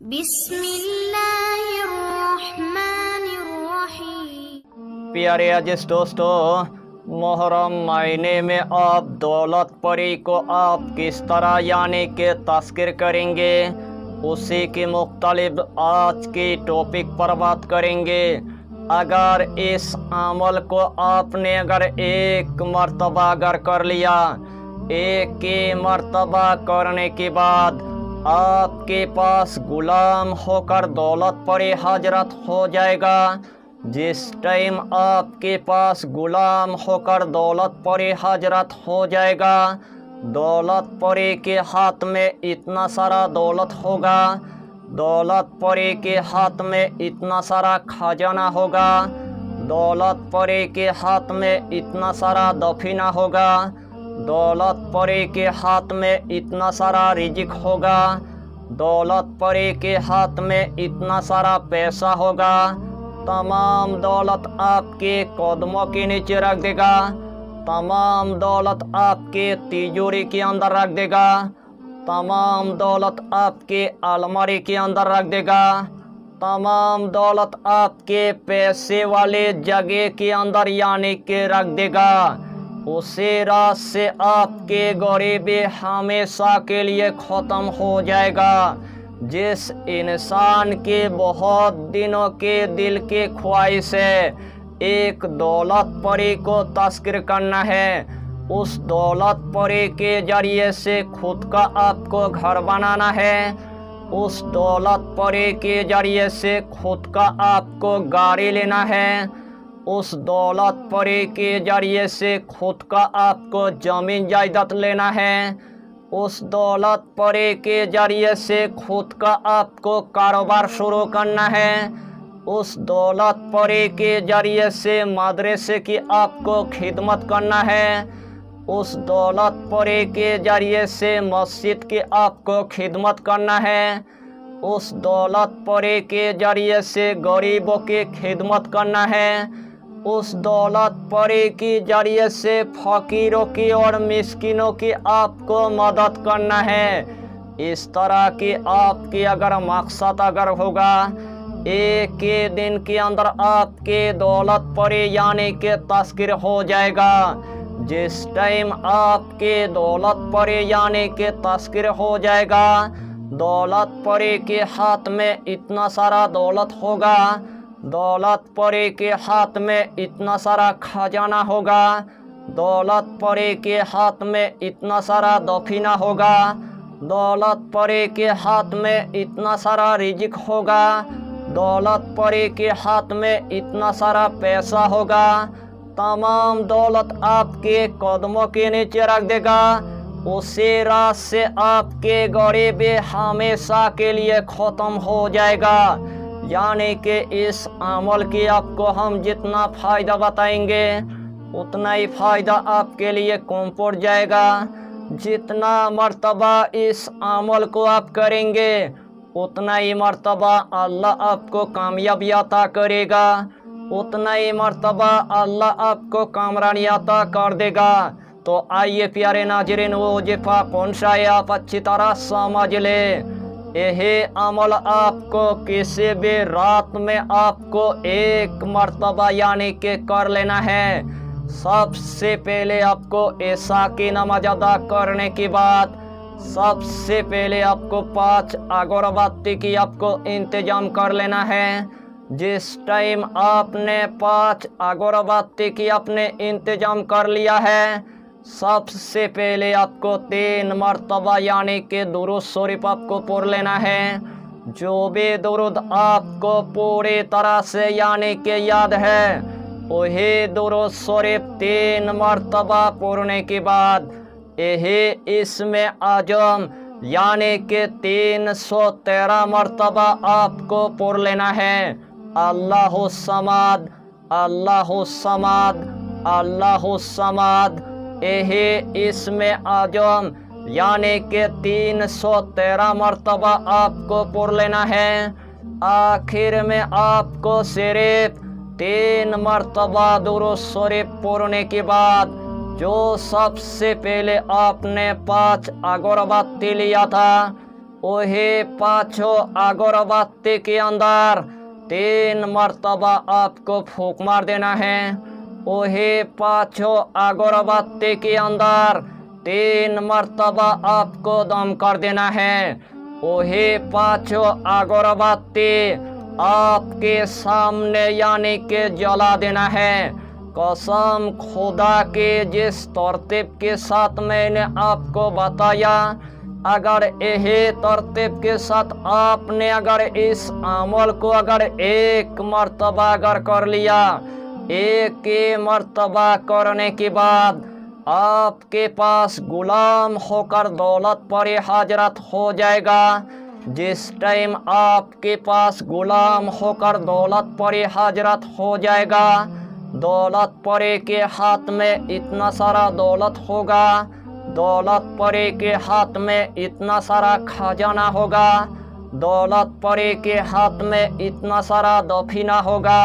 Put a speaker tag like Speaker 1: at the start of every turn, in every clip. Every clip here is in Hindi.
Speaker 1: बिस्मिल्लाहिर्रहमानिर्रहीम।
Speaker 2: प्यारे अजीज दोस्तों, मुहर्रम महीने में आप दौलत परी को आप किस तरह यानी के तस्कीर करेंगे, उसी की मुख्तलिफ आज की टॉपिक पर बात करेंगे। अगर इस अमल को आपने अगर एक मर्तबा अगर कर लिया, एक ही मर्तबा करने के बाद आपके पास गुलाम होकर दौलत परी हजरत हो जाएगा। जिस टाइम आपके पास गुलाम होकर दौलत परी हजरत हो जाएगा, दौलत परी के हाथ में इतना सारा दौलत होगा, दौलत परी के हाथ में इतना सारा खजाना होगा, दौलत परी के हाथ में इतना सारा दफीना होगा, दौलत परी के हाथ में इतना सारा रिजिक होगा, दौलत परी के हाथ में इतना सारा पैसा होगा। तमाम दौलत आपके कदमों के नीचे रख देगा, तमाम दौलत आपके तिजोरी के अंदर रख देगा, तमाम दौलत आपके अलमारी के अंदर रख देगा, तमाम दौलत आपके पैसे वाले जगह के अंदर यानी के रख देगा। उसी रात से आपके गरीबी हमेशा के लिए ख़त्म हो जाएगा। जिस इंसान के बहुत दिनों के दिल की ख्वाहिश है एक दौलत परी को तस्कीर करना है, उस दौलत परी के जरिए से खुद का आपको घर बनाना है, उस दौलत परी के जरिए से खुद का आपको गाड़ी लेना है, उस दौलत परी के जरिए से खुद का आपको ज़मीन जायदाद लेना है, उस दौलत परी के जरिए से खुद का आपको कारोबार शुरू करना है, उस दौलत परी के जरिए से मदरसे की आपको खिदमत करना है, उस दौलत परी के जरिए से मस्जिद की आपको खिदमत करना है, उस दौलत परी के जरिए से गरीबों की खिदमत करना है, उस दौलत परी के जरिए से फ़कीरों की और मिस्किनों की आपको मदद करना है। इस तरह की आपकी अगर मकसद अगर होगा, एक ही दिन के अंदर आपके दौलत परी यानी के तस्कीर हो जाएगा। जिस टाइम आपके दौलत परी यानी के तस्कीर हो जाएगा, दौलत परी के हाथ में इतना सारा दौलत होगा, दौलत परी के हाथ में इतना सारा खजाना होगा, दौलत परी के हाथ में इतना सारा दफीना होगा, दौलत परी के हाथ में इतना सारा रिजिक होगा, दौलत परी के हाथ में इतना सारा पैसा होगा। तमाम दौलत आपके कदमों के नीचे रख देगा। उसी रात से आपके गरीबी हमेशा के लिए ख़त्म हो जाएगा। यानी कि इस अमल की आपको हम जितना फ़ायदा बताएंगे उतना ही फ़ायदा आपके लिए कम पड़ जाएगा। जितना मर्तबा इस अमल को आप करेंगे उतना ही मर्तबा अल्लाह आपको कामयाबी अता करेगा, उतना ही मर्तबा अल्लाह आपको कामरानी अता कर देगा। तो आइए प्यारे नाज़रीन, वो वजीफ़ा कौन सा है आप अच्छी तरह समझ ले। यही अमल आपको किसी भी रात में आपको एक मर्तबा यानी के कर लेना है। सबसे पहले आपको ऐसा की नमाज अदा करने के बाद सबसे पहले आपको 5 अगरबत्ती की आपको इंतजाम कर लेना है। जिस टाइम आपने 5 अगरबत्ती की आपने इंतजाम कर लिया है, सबसे पहले आपको 3 मर्तबा यानी कि दुरूद शरीफ आपको पढ़ लेना है। जो भी दुरूद आपको पूरी तरह से यानी कि याद है, वही दुरूद शरीफ 3 मर्तबा पढ़ने के बाद यही इसमें आजम यानी कि 313 मर्तबा आपको पढ़ लेना है। अल्लाहु समाद, अल्लाहु समाद, अल्लाहु समाद, यही इसमें आजम यानी कि 313 मर्तबा आपको पढ़ लेना है। आखिर में आपको सिर्फ 3 मर्तबा दुरूद शरीफ पढ़ने के बाद जो सबसे पहले आपने 5 अगरबत्ती लिया था वही पाँचों अगरबत्ती के अंदर 3 मर्तबा आपको फूंक मार देना है। वही पाँचों अगरबत्ती के अंदर 3 मर्तबा आपको दम कर देना है। वही पाँचों अगरबत्ती आपके सामने यानी कि जला देना है। कसम खुदा के जिस तरतीब के साथ मैंने आपको बताया, अगर यही तरतीब के साथ आपने अगर इस अमल को अगर 1 मर्तबा अगर कर लिया, 1 मर्तबा करने के बाद आपके पास गुलाम होकर दौलत परी हाजरत हो जाएगा। जिस टाइम आपके पास गुलाम होकर दौलत परी हाजरत हो जाएगा, दौलत परी के हाथ में इतना सारा दौलत होगा, दौलत परी के हाथ में इतना सारा खजाना होगा, दौलत परी के हाथ में इतना सारा दफीना होगा,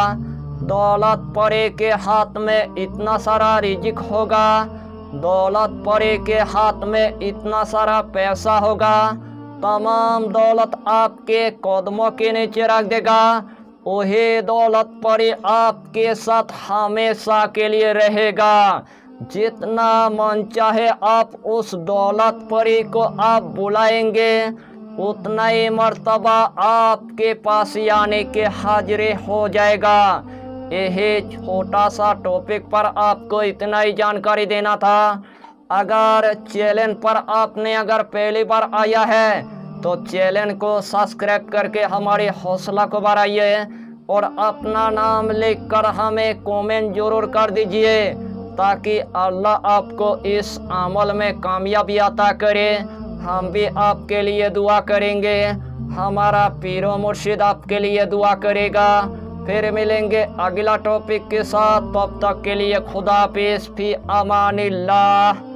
Speaker 2: दौलत परी के हाथ में इतना सारा रिजिक होगा, दौलत परी के हाथ में इतना सारा पैसा होगा। तमाम दौलत आपके कदमों के नीचे रख देगा। वही दौलत परी आपके साथ हमेशा के लिए रहेगा। जितना मन चाहे आप उस दौलत परी को आप बुलाएंगे, उतना ही मर्तबा आपके पास यानी कि हाजिर हो जाएगा। यही छोटा सा टॉपिक पर आपको इतना ही जानकारी देना था। अगर चैनल पर आपने अगर पहली बार आया है तो चैनल को सब्सक्राइब करके हमारी हौसला को बढ़ाइए और अपना नाम लिखकर हमें कमेंट जरूर कर दीजिए, ताकि अल्लाह आपको इस अमल में कामयाबी अता करे। हम भी आपके लिए दुआ करेंगे, हमारा पीरो मुर्शिद आपके लिए दुआ करेगा। फिर मिलेंगे अगला टॉपिक के साथ, तब तक के लिए खुदा हाफिज़, फी अमानिल्लाह।